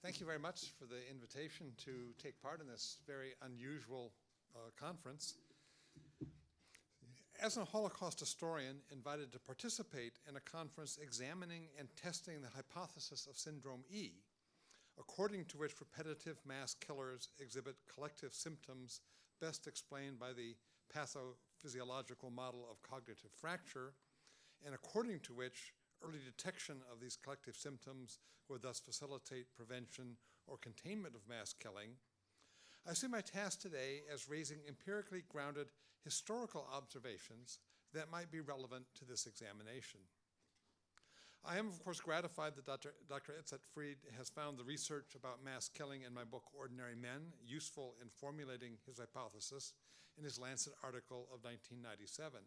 Thank you very much for the invitation to take part in this very unusual conference. As a Holocaust historian invited to participate in a conference examining and testing the hypothesis of Syndrome E, according to which repetitive mass killers exhibit collective symptoms best explained by the pathophysiological model of cognitive fracture, and according to which early detection of these collective symptoms would thus facilitate prevention or containment of mass killing, I see my task today as raising empirically grounded historical observations that might be relevant to this examination. I am, of course, gratified that Dr. Itzhak Fried has found the research about mass killing in my book, Ordinary Men, useful in formulating his hypothesis in his Lancet article of 1997.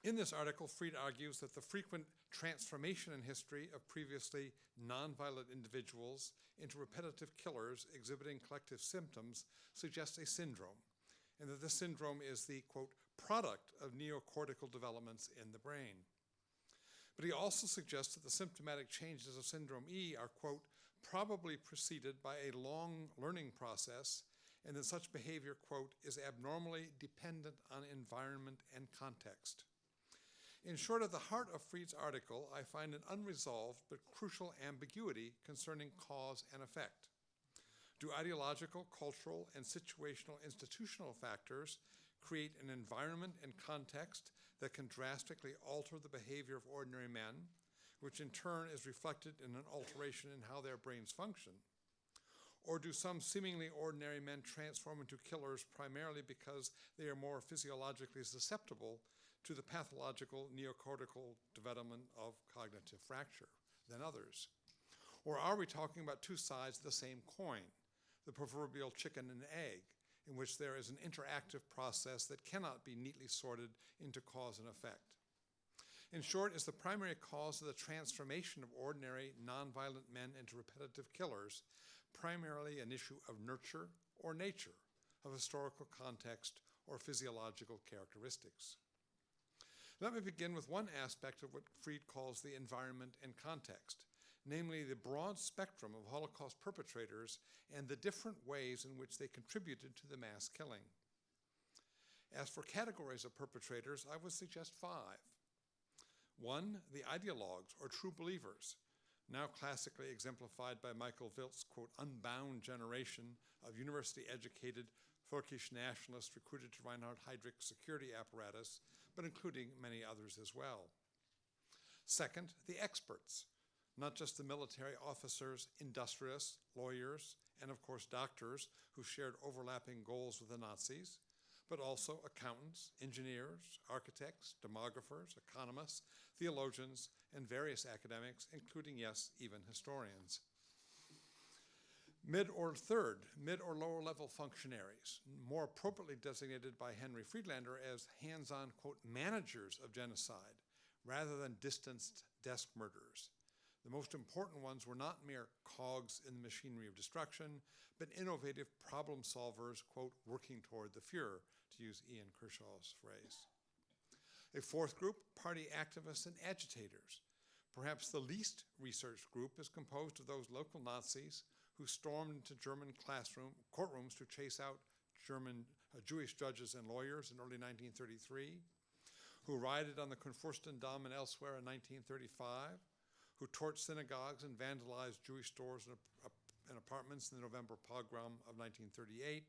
In this article, Fried argues that the frequent transformation in history of previously nonviolent individuals into repetitive killers exhibiting collective symptoms suggests a syndrome, and that this syndrome is the, quote, product of neocortical developments in the brain. But he also suggests that the symptomatic changes of Syndrome E are, quote, probably preceded by a long learning process, and that such behavior, quote, is abnormally dependent on environment and context. In short, at the heart of Fried's article, I find an unresolved but crucial ambiguity concerning cause and effect. Do ideological, cultural, and situational institutional factors create an environment and context that can drastically alter the behavior of ordinary men, which in turn is reflected in an alteration in how their brains function? Or do some seemingly ordinary men transform into killers primarily because they are more physiologically susceptible to the pathological neocortical development of cognitive fracture than others? Or are we talking about two sides of the same coin, the proverbial chicken and egg, in which there is an interactive process that cannot be neatly sorted into cause and effect? In short, is the primary cause of the transformation of ordinary nonviolent men into repetitive killers primarily an issue of nurture or nature, of historical context or physiological characteristics? Let me begin with one aspect of what Fried calls the environment and context, namely the broad spectrum of Holocaust perpetrators and the different ways in which they contributed to the mass killing. As for categories of perpetrators, I would suggest 5. 1, the ideologues or true believers, now classically exemplified by Michael Wildt's, quote, unbound generation of university-educated Völkisch nationalists recruited to Reinhard Heydrich's security apparatus, but including many others as well. 2nd, the experts, not just the military officers, industrialists, lawyers, and of course doctors who shared overlapping goals with the Nazis, but also accountants, engineers, architects, demographers, economists, theologians, and various academics, including, yes, even historians. Mid or lower level functionaries, more appropriately designated by Henry Friedlander as hands-on, quote, managers of genocide, rather than distanced desk murderers. The most important ones were not mere cogs in the machinery of destruction, but innovative problem solvers, quote, working toward the Fuhrer, to use Ian Kershaw's phrase. A 4th group, party activists and agitators. Perhaps the least researched group is composed of those local Nazis who stormed into German courtrooms to chase out Jewish judges and lawyers in early 1933, who rioted on the Kurfürstendamm and elsewhere in 1935, who torched synagogues and vandalized Jewish stores and apartments in the November pogrom of 1938,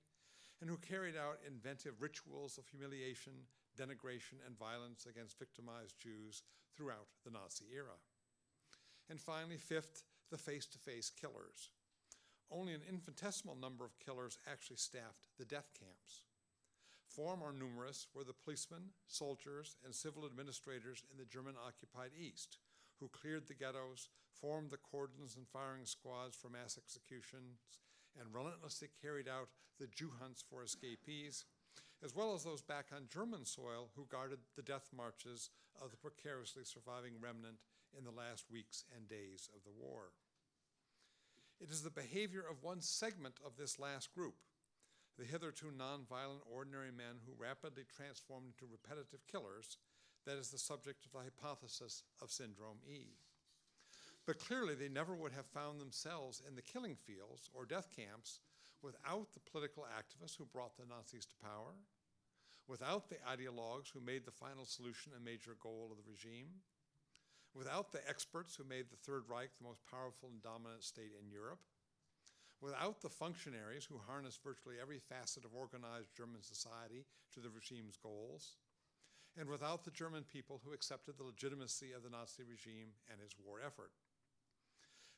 and who carried out inventive rituals of humiliation, denigration, and violence against victimized Jews throughout the Nazi era. And finally, 5th, the face-to-face killers. Only an infinitesimal number of killers actually staffed the death camps. Far more numerous were the policemen, soldiers, and civil administrators in the German-occupied East, who cleared the ghettos, formed the cordons and firing squads for mass executions, and relentlessly carried out the Jew hunts for escapees, as well as those back on German soil who guarded the death marches of the precariously surviving remnant in the last weeks and days of the war. It is the behavior of one segment of this last group, the hitherto nonviolent ordinary men who rapidly transformed into repetitive killers, that is the subject of the hypothesis of Syndrome E. But clearly they never would have found themselves in the killing fields or death camps without the political activists who brought the Nazis to power, without the ideologues who made the final solution a major goal of the regime, without the experts who made the Third Reich the most powerful and dominant state in Europe, without the functionaries who harnessed virtually every facet of organized German society to the regime's goals, and without the German people who accepted the legitimacy of the Nazi regime and its war effort.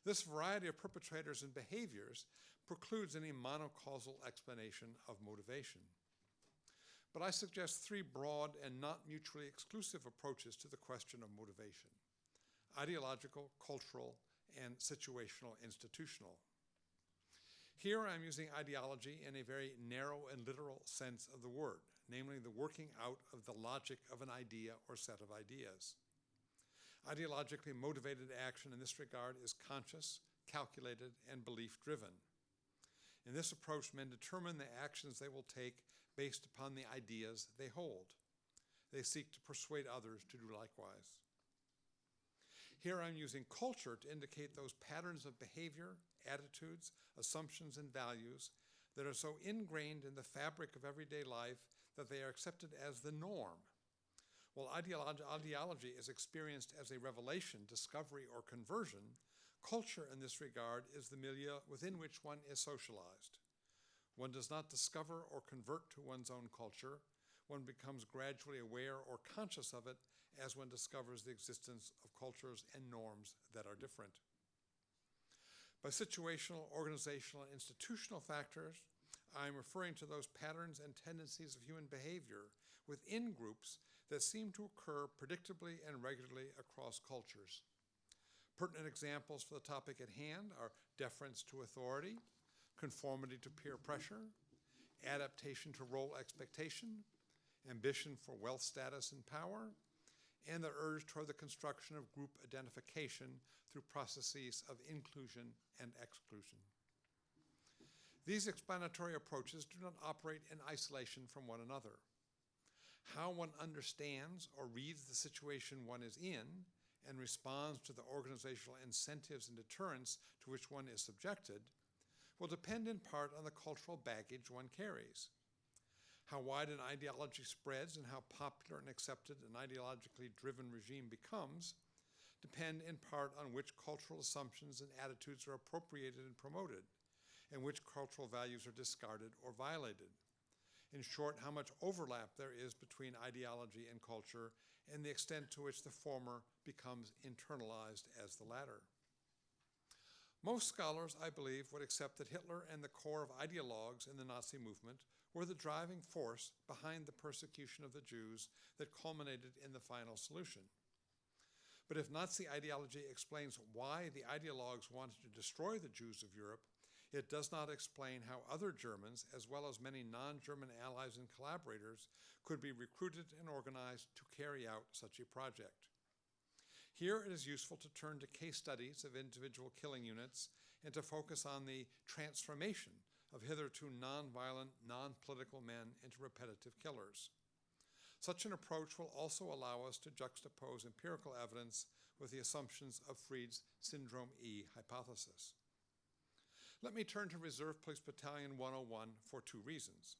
This variety of perpetrators and behaviors precludes any monocausal explanation of motivation. But I suggest three broad and not mutually exclusive approaches to the question of motivation: ideological, cultural, and situational institutional. Here I'm using ideology in a very narrow and literal sense of the word, namely the working out of the logic of an idea or set of ideas. Ideologically motivated action in this regard is conscious, calculated, and belief-driven. In this approach, men determine the actions they will take based upon the ideas they hold. They seek to persuade others to do likewise. Here I'm using culture to indicate those patterns of behavior, attitudes, assumptions, and values that are so ingrained in the fabric of everyday life that they are accepted as the norm. While ideology is experienced as a revelation, discovery, or conversion, culture in this regard is the milieu within which one is socialized. One does not discover or convert to one's own culture. One becomes gradually aware or conscious of it as one discovers the existence of cultures and norms that are different. By situational, organizational, and institutional factors, I am referring to those patterns and tendencies of human behavior within groups that seem to occur predictably and regularly across cultures. Pertinent examples for the topic at hand are deference to authority, conformity to peer pressure, adaptation to role expectation, ambition for wealth status and power, and the urge toward the construction of group identification through processes of inclusion and exclusion. These explanatory approaches do not operate in isolation from one another. How one understands or reads the situation one is in and responds to the organizational incentives and deterrents to which one is subjected will depend in part on the cultural baggage one carries. How wide an ideology spreads and how popular and accepted an ideologically driven regime becomes depend in part on which cultural assumptions and attitudes are appropriated and promoted, and which cultural values are discarded or violated. In short, how much overlap there is between ideology and culture, and the extent to which the former becomes internalized as the latter. Most scholars, I believe, would accept that Hitler and the core of ideologues in the Nazi movement were the driving force behind the persecution of the Jews that culminated in the final solution. But if Nazi ideology explains why the ideologues wanted to destroy the Jews of Europe, it does not explain how other Germans, as well as many non-German allies and collaborators, could be recruited and organized to carry out such a project. Here it is useful to turn to case studies of individual killing units and to focus on the transformation of hitherto non-violent, non-political men into repetitive killers. Such an approach will also allow us to juxtapose empirical evidence with the assumptions of Fried's Syndrome E hypothesis. Let me turn to Reserve Police Battalion 101 for two reasons.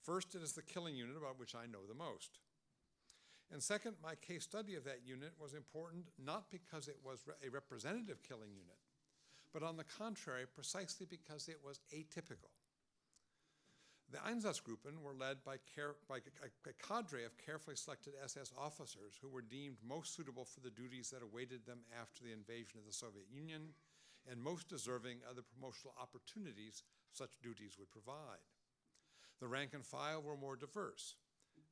First, it is the killing unit about which I know the most. And second, my case study of that unit was important not because it was a representative killing unit, but on the contrary, precisely because it was atypical. The Einsatzgruppen were led by a cadre of carefully selected SS officers who were deemed most suitable for the duties that awaited them after the invasion of the Soviet Union and most deserving of the promotional opportunities such duties would provide. The rank and file were more diverse.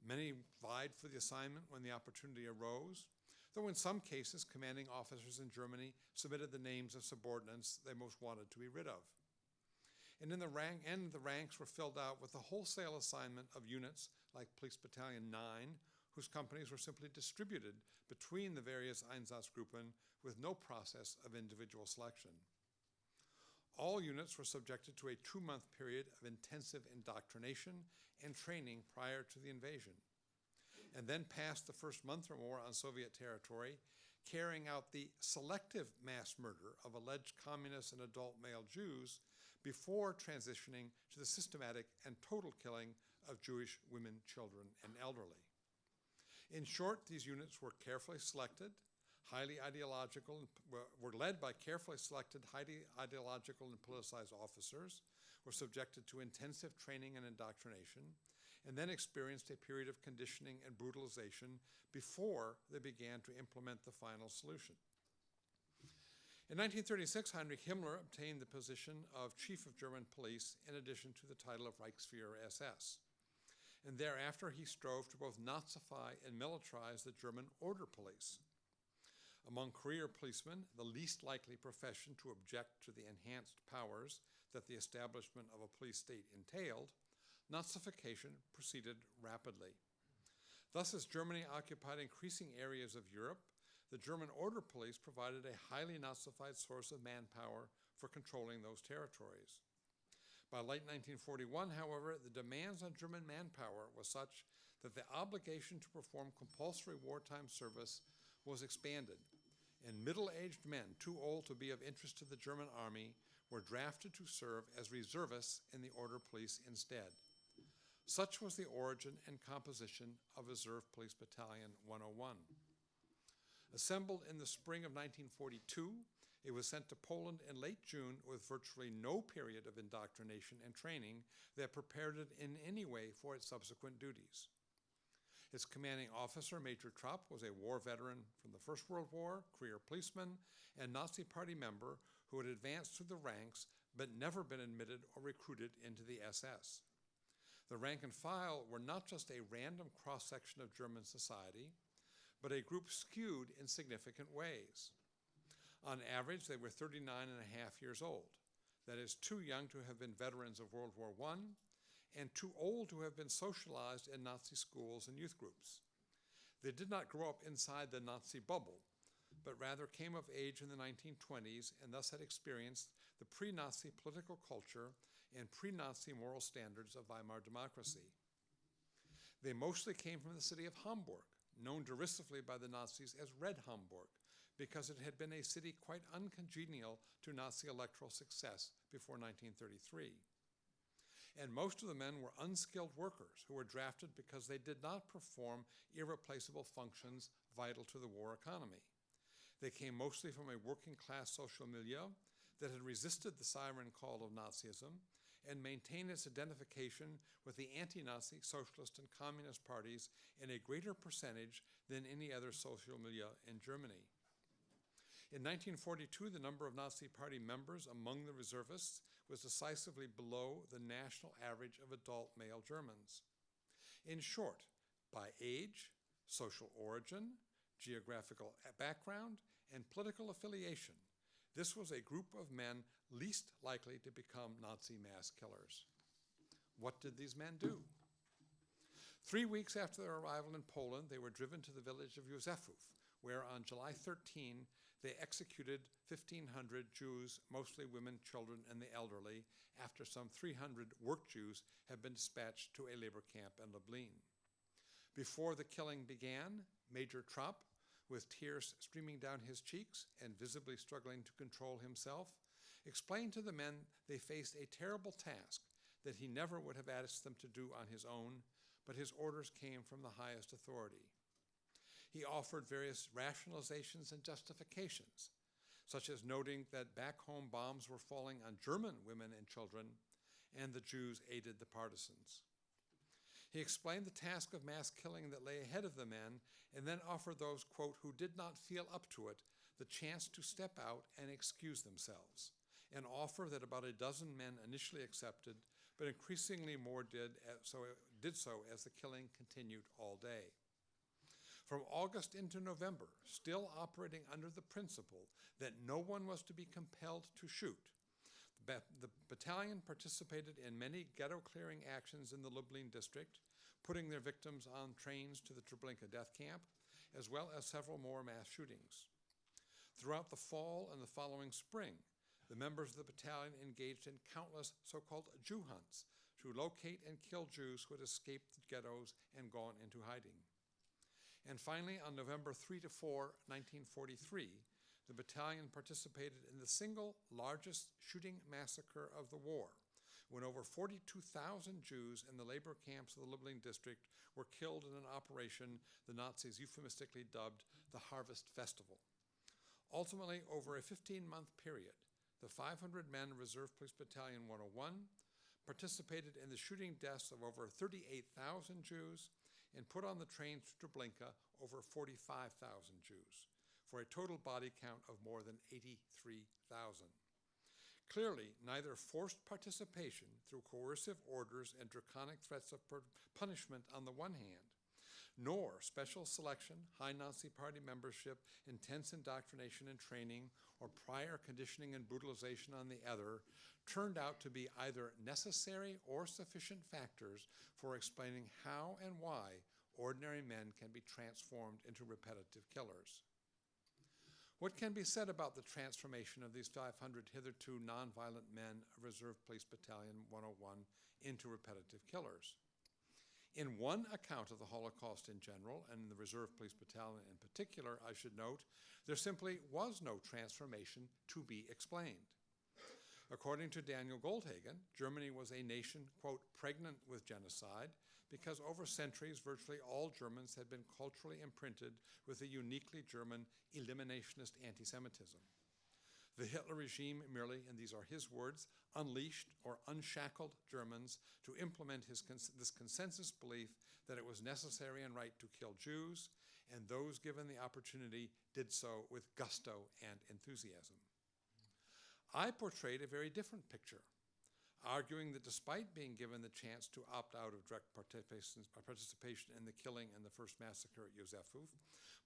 Many vied for the assignment when the opportunity arose, though in some cases commanding officers in Germany submitted the names of subordinates they most wanted to be rid of. And the ranks were filled out with a wholesale assignment of units like Police Battalion 9, whose companies were simply distributed between the various Einsatzgruppen with no process of individual selection. All units were subjected to a 2-month period of intensive indoctrination and training prior to the invasion, and then passed the first month or more on Soviet territory, carrying out the selective mass murder of alleged communist and adult male Jews before transitioning to the systematic and total killing of Jewish women, children, and elderly. In short, these units were carefully selected, highly ideological, were led by carefully selected, highly ideological and politicized officers, were subjected to intensive training and indoctrination, and then experienced a period of conditioning and brutalization before they began to implement the final solution. In 1936, Heinrich Himmler obtained the position of Chief of German Police in addition to the title of Reichsführer SS. And thereafter, he strove to both Nazify and militarize the German order police. Among career policemen, the least likely profession to object to the enhanced powers that the establishment of a police state entailed, Nazification proceeded rapidly. Thus, as Germany occupied increasing areas of Europe, the German order police provided a highly Nazified source of manpower for controlling those territories. By late 1941, however, the demands on German manpower was such that the obligation to perform compulsory wartime service was expanded, and middle-aged men too old to be of interest to the German army were drafted to serve as reservists in the order police instead. Such was the origin and composition of Reserve Police Battalion 101. Assembled in the spring of 1942, it was sent to Poland in late June with virtually no period of indoctrination and training that prepared it in any way for its subsequent duties. Its commanding officer, Major Trapp, was a war veteran from the First World War, career policeman, and Nazi Party member who had advanced through the ranks but never been admitted or recruited into the SS. The rank and file were not just a random cross-section of German society, but a group skewed in significant ways. On average, they were 39 and a half years old. That is, too young to have been veterans of World War I, and too old to have been socialized in Nazi schools and youth groups. They did not grow up inside the Nazi bubble, but rather came of age in the 1920s and thus had experienced the pre-Nazi political culture and pre-Nazi moral standards of Weimar democracy. They mostly came from the city of Hamburg, known derisively by the Nazis as Red Hamburg, because it had been a city quite uncongenial to Nazi electoral success before 1933. And most of the men were unskilled workers who were drafted because they did not perform irreplaceable functions vital to the war economy. They came mostly from a working-class social milieu that had resisted the siren call of Nazism and maintained its identification with the anti-Nazi socialist and communist parties in a greater percentage than any other social milieu in Germany. In 1942, the number of Nazi Party members among the reservists was decisively below the national average of adult male Germans. In short, by age, social origin, geographical background, and political affiliation, this was a group of men least likely to become Nazi mass killers. What did these men do? 3 weeks after their arrival in Poland, they were driven to the village of Józefów, where on July 13, they executed 1,500 Jews, mostly women, children, and the elderly, after some 300 work Jews had been dispatched to a labor camp in Lublin. Before the killing began, Major Trapp, with tears streaming down his cheeks and visibly struggling to control himself, explained to the men they faced a terrible task that he never would have asked them to do on his own, but his orders came from the highest authority. He offered various rationalizations and justifications, such as noting that back home bombs were falling on German women and children, and the Jews aided the partisans. He explained the task of mass killing that lay ahead of the men, and then offered those, quote, who did not feel up to it, the chance to step out and excuse themselves, an offer that about a dozen men initially accepted, but increasingly more did so as the killing continued all day. From August into November, still operating under the principle that no one was to be compelled to shoot, the battalion participated in many ghetto-clearing actions in the Lublin district, putting their victims on trains to the Treblinka death camp, as well as several more mass shootings. Throughout the fall and the following spring, the members of the battalion engaged in countless so-called Jew hunts to locate and kill Jews who had escaped the ghettos and gone into hiding. And finally, on November 3 to 4, 1943, the battalion participated in the single largest shooting massacre of the war, when over 42,000 Jews in the labor camps of the Lublin district were killed in an operation the Nazis euphemistically dubbed the Harvest Festival. Ultimately, over a 15-month period, the 500-man Reserve Police Battalion 101 participated in the shooting deaths of over 38,000 Jews and put on the trains to Treblinka over 45,000 Jews, for a total body count of more than 83,000. Clearly, neither forced participation through coercive orders and draconic threats of punishment on the one hand, nor special selection, high Nazi Party membership, intense indoctrination and training, or prior conditioning and brutalization on the other, turned out to be either necessary or sufficient factors for explaining how and why ordinary men can be transformed into repetitive killers. What can be said about the transformation of these 500 hitherto nonviolent men of Reserve Police Battalion 101 into repetitive killers? In one account of the Holocaust in general, and in the Reserve Police Battalion in particular, I should note, there simply was no transformation to be explained. According to Daniel Goldhagen, Germany was a nation, quote, pregnant with genocide, because over centuries, virtually all Germans had been culturally imprinted with a uniquely German eliminationist anti-Semitism. The Hitler regime merely, and these are his words, unleashed or unshackled Germans to implement this consensus belief that it was necessary and right to kill Jews, and those given the opportunity did so with gusto and enthusiasm. I portrayed a very different picture, arguing that despite being given the chance to opt out of direct participation in the killing and the first massacre at Józefów,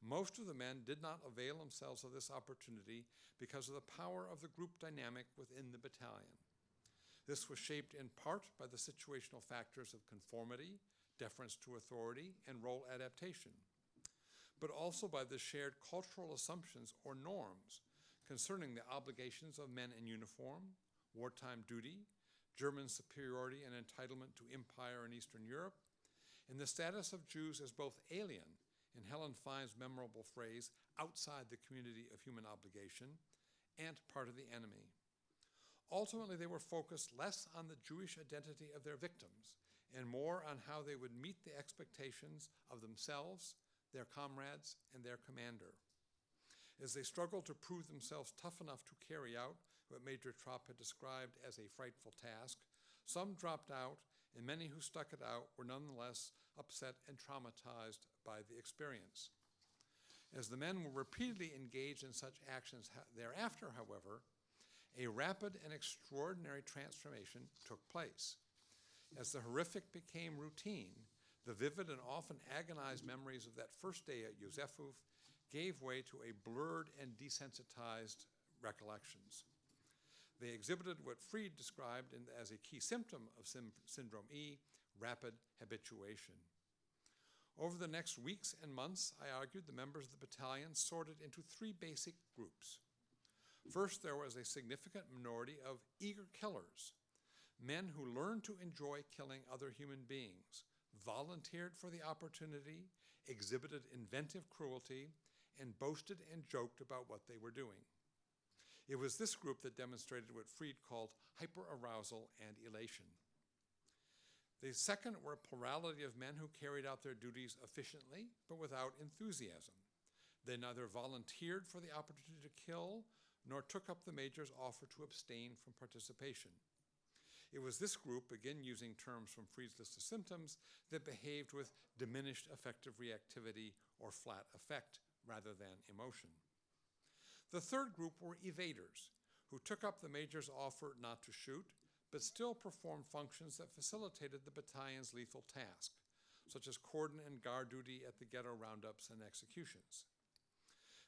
most of the men did not avail themselves of this opportunity because of the power of the group dynamic within the battalion. This was shaped in part by the situational factors of conformity, deference to authority, and role adaptation, but also by the shared cultural assumptions or norms concerning the obligations of men in uniform, wartime duty, German superiority and entitlement to empire in Eastern Europe, and the status of Jews as both alien, in Helen Fein's memorable phrase, outside the community of human obligation, and part of the enemy. Ultimately, they were focused less on the Jewish identity of their victims and more on how they would meet the expectations of themselves, their comrades, and their commander. As they struggled to prove themselves tough enough to carry out what Major Trapp had described as a frightful task, some dropped out, and many who stuck it out were nonetheless upset and traumatized by the experience. As the men were repeatedly engaged in such actions thereafter, however, a rapid and extraordinary transformation took place. As the horrific became routine, the vivid and often agonized memories of that first day at Józefów gave way to a blurred and desensitized recollections. They exhibited what Fried described as a key symptom of Syndrome E, rapid habituation. Over the next weeks and months, I argued the members of the battalion sorted into three basic groups. First, there was a significant minority of eager killers, men who learned to enjoy killing other human beings, volunteered for the opportunity, exhibited inventive cruelty, and boasted and joked about what they were doing. It was this group that demonstrated what Fried called hyperarousal and elation. The second were a plurality of men who carried out their duties efficiently, but without enthusiasm. They neither volunteered for the opportunity to kill, nor took up the major's offer to abstain from participation. It was this group, again using terms from Fried's list of symptoms, that behaved with diminished affective reactivity or flat affect rather than emotion. The third group were evaders, who took up the major's offer not to shoot, but still performed functions that facilitated the battalion's lethal task, such as cordon and guard duty at the ghetto roundups and executions.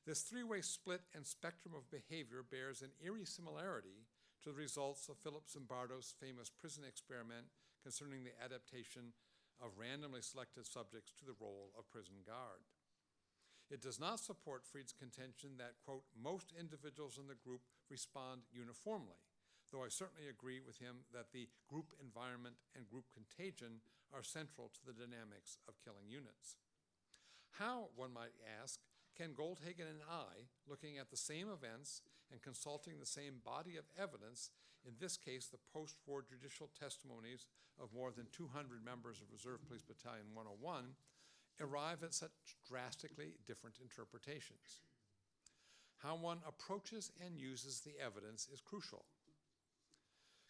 This three-way split and spectrum of behavior bears an eerie similarity to the results of Philip Zimbardo's famous prison experiment concerning the adaptation of randomly selected subjects to the role of prison guard. It does not support Fried's contention that, quote, most individuals in the group respond uniformly, though I certainly agree with him that the group environment and group contagion are central to the dynamics of killing units. How, one might ask, can Goldhagen and I, looking at the same events and consulting the same body of evidence, in this case the post-war judicial testimonies of more than 200 members of Reserve Police Battalion 101, arrive at such drastically different interpretations? How one approaches and uses the evidence is crucial.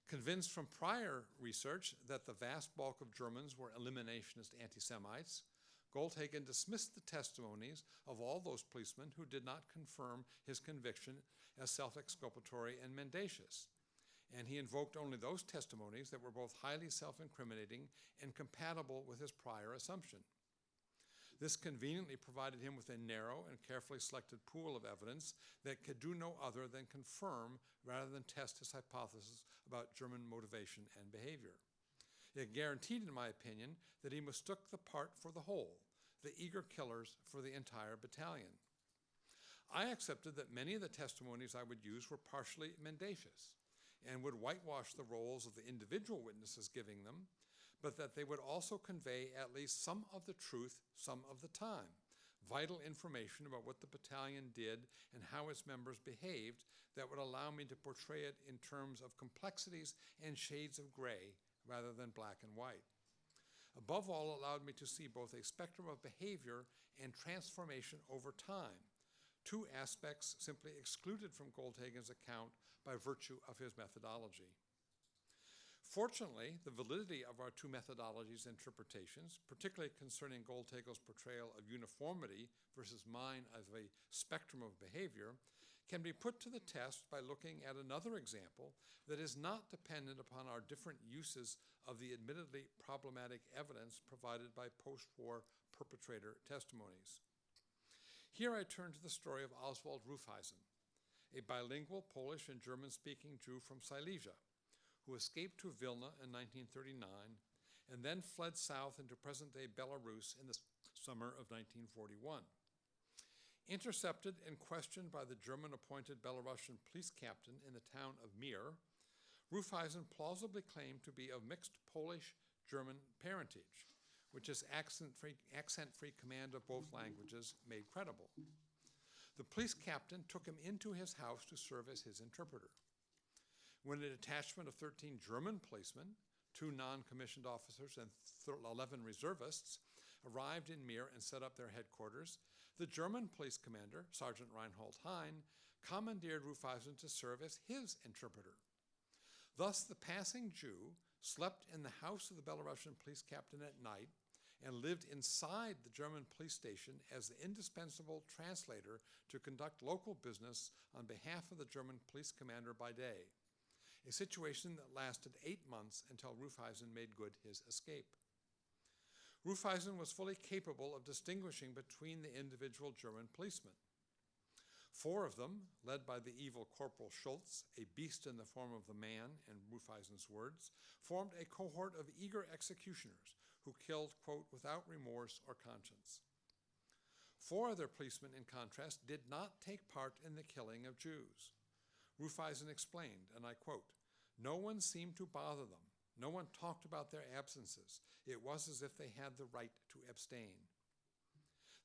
Convinced from prior research that the vast bulk of Germans were eliminationist anti-Semites, Goldhagen dismissed the testimonies of all those policemen who did not confirm his conviction as self-exculpatory and mendacious, and he invoked only those testimonies that were both highly self-incriminating and compatible with his prior assumption. This conveniently provided him with a narrow and carefully selected pool of evidence that could do no other than confirm rather than test his hypothesis about German motivation and behavior. It guaranteed, in my opinion, that he mistook the part for the whole, the eager killers for the entire battalion. I accepted that many of the testimonies I would use were partially mendacious and would whitewash the roles of the individual witnesses giving them, but that they would also convey at least some of the truth some of the time, vital information about what the battalion did and how its members behaved that would allow me to portray it in terms of complexities and shades of gray rather than black and white. Above all, allowed me to see both a spectrum of behavior and transformation over time, two aspects simply excluded from Goldhagen's account by virtue of his methodology. Fortunately, the validity of our two methodologies' interpretations, particularly concerning Goldhagen's portrayal of uniformity versus mine as a spectrum of behavior, can be put to the test by looking at another example that is not dependent upon our different uses of the admittedly problematic evidence provided by post-war perpetrator testimonies. Here I turn to the story of Oswald Rufeisen, a bilingual Polish and German-speaking Jew from Silesia, who escaped to Vilna in 1939 and then fled south into present-day Belarus in the summer of 1941. Intercepted and questioned by the German-appointed Belarusian police captain in the town of Mir, Rufeisen plausibly claimed to be of mixed Polish-German parentage, which his accent-free command of both languages made credible. The police captain took him into his house to serve as his interpreter. When a detachment of 13 German policemen, 2 non-commissioned officers and 11 reservists, arrived in Mir and set up their headquarters, the German police commander, Sergeant Reinhold Hein, commandeered Rufeisen to serve as his interpreter. Thus, the passing Jew slept in the house of the Belarusian police captain at night and lived inside the German police station as the indispensable translator to conduct local business on behalf of the German police commander by day, a situation that lasted 8 months until Rufeisen made good his escape. Rufeisen was fully capable of distinguishing between the individual German policemen. 4 of them, led by the evil Corporal Schultz, a beast in the form of the man, in Rufeisen's words, formed a cohort of eager executioners who killed, quote, without remorse or conscience. 4 other policemen, in contrast, did not take part in the killing of Jews. Rufeisen explained, and I quote, "No one seemed to bother them. No one talked about their absences. It was as if they had the right to abstain."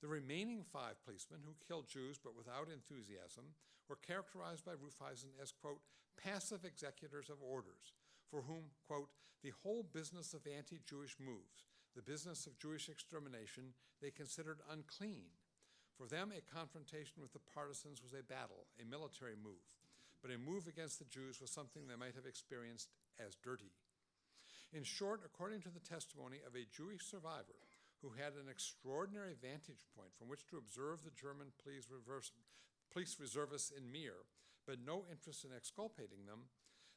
The remaining 5 policemen who killed Jews but without enthusiasm were characterized by Rufeisen as, quote, passive executors of orders, for whom, quote, the whole business of anti-Jewish moves, the business of Jewish extermination, they considered unclean. For them, a confrontation with the partisans was a battle, a military move, but a move against the Jews was something they might have experienced as dirty. In short, according to the testimony of a Jewish survivor who had an extraordinary vantage point from which to observe the German police reservists in Mir, but no interest in exculpating them,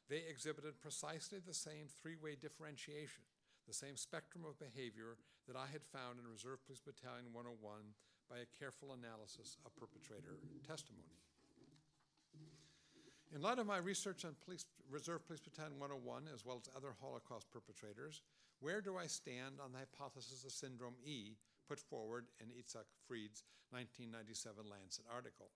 they exhibited precisely the same 3-way differentiation, the same spectrum of behavior that I had found in Reserve Police Battalion 101 by a careful analysis of perpetrator testimony. In light of my research on Reserve Police Battalion 101, as well as other Holocaust perpetrators, where do I stand on the hypothesis of Syndrome E put forward in Itzhak Fried's 1997 Lancet article?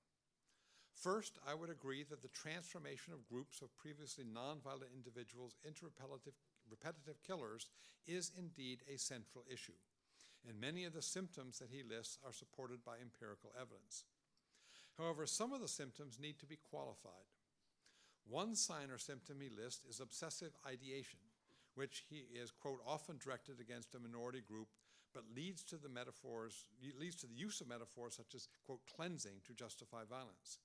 First, I would agree that the transformation of groups of previously nonviolent individuals into repetitive killers is indeed a central issue, and many of the symptoms that he lists are supported by empirical evidence. However, some of the symptoms need to be qualified. One sign or symptom he lists is obsessive ideation, which he is, quote, often directed against a minority group, but leads to the use of metaphors such as, quote, cleansing to justify violence.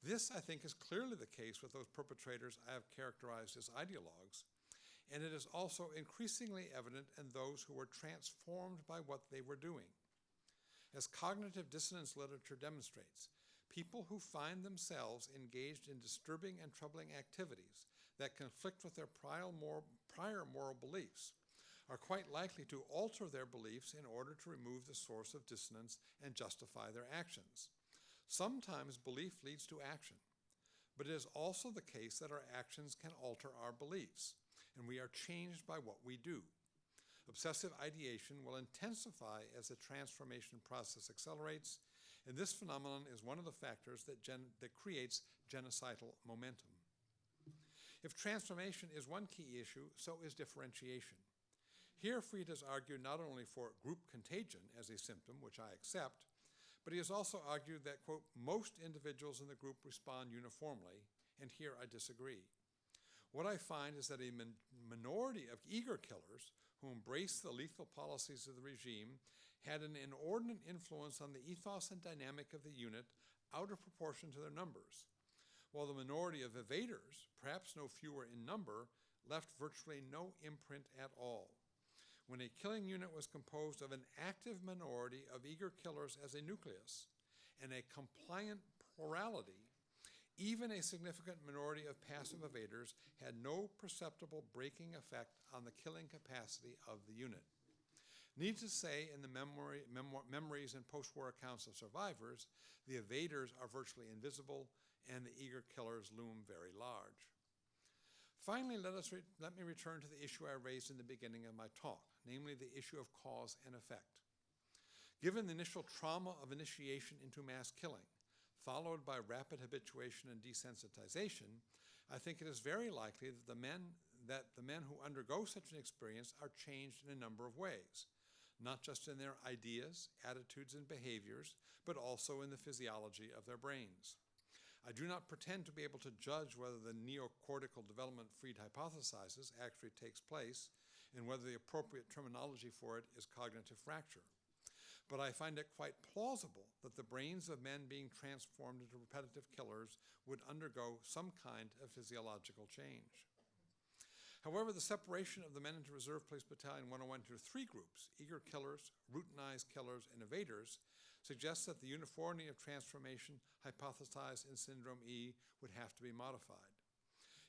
This, I think, is clearly the case with those perpetrators I have characterized as ideologues, and it is also increasingly evident in those who were transformed by what they were doing. As cognitive dissonance literature demonstrates, people who find themselves engaged in disturbing and troubling activities that conflict with their prior moral beliefs are quite likely to alter their beliefs in order to remove the source of dissonance and justify their actions. Sometimes belief leads to action, but it is also the case that our actions can alter our beliefs, and we are changed by what we do. Obsessive ideation will intensify as the transformation process accelerates, and this phenomenon is one of the factors that creates genocidal momentum. If transformation is one key issue, so is differentiation. Here, Fried has argued not only for group contagion as a symptom, which I accept, but he has also argued that, quote, most individuals in the group respond uniformly, and here I disagree. What I find is that a minority of eager killers who embraced the lethal policies of the regime had an inordinate influence on the ethos and dynamic of the unit out of proportion to their numbers, while the minority of evaders, perhaps no fewer in number, left virtually no imprint at all. When a killing unit was composed of an active minority of eager killers as a nucleus and a compliant plurality, even a significant minority of passive evaders had no perceptible breaking effect on the killing capacity of the unit. Needless to say, in the memories and post-war accounts of survivors, the evaders are virtually invisible and the eager killers loom very large. Finally, let me return to the issue I raised in the beginning of my talk, namely the issue of cause and effect. Given the initial trauma of initiation into mass killing, followed by rapid habituation and desensitization, I think it is very likely that the men who undergo such an experience are changed in a number of ways, not just in their ideas, attitudes, and behaviors, but also in the physiology of their brains. I do not pretend to be able to judge whether the neocortical development Fried hypothesizes actually takes place and whether the appropriate terminology for it is cognitive fracture. But I find it quite plausible that the brains of men being transformed into repetitive killers would undergo some kind of physiological change. However, the separation of the men into Reserve Police Battalion 101 into three groups, eager killers, routinized killers, and evaders, suggests that the uniformity of transformation hypothesized in Syndrome E would have to be modified.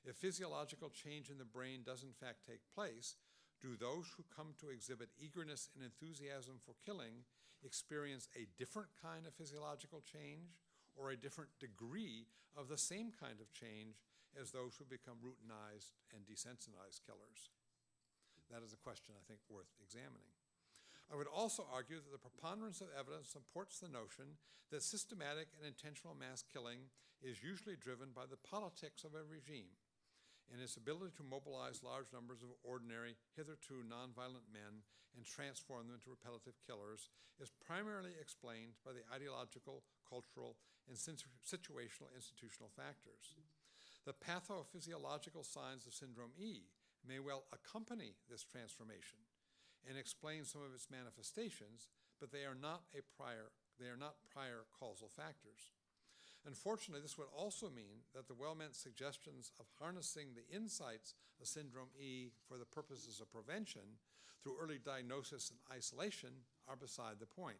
If physiological change in the brain does in fact take place, do those who come to exhibit eagerness and enthusiasm for killing experience a different kind of physiological change or a different degree of the same kind of change as those who become routinized and desensitized killers? That is a question I think worth examining. I would also argue that the preponderance of evidence supports the notion that systematic and intentional mass killing is usually driven by the politics of a regime, and its ability to mobilize large numbers of ordinary, hitherto nonviolent men and transform them into repetitive killers is primarily explained by the ideological, cultural, and situational institutional factors. The pathophysiological signs of Syndrome E may well accompany this transformation and explain some of its manifestations, but they are not prior causal factors. Unfortunately, this would also mean that the well-meant suggestions of harnessing the insights of Syndrome E for the purposes of prevention through early diagnosis and isolation are beside the point.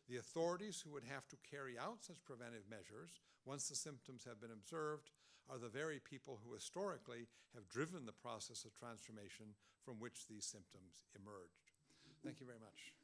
The authorities who would have to carry out such preventive measures once the symptoms have been observed are the very people who historically have driven the process of transformation from which these symptoms emerged. Thank you very much.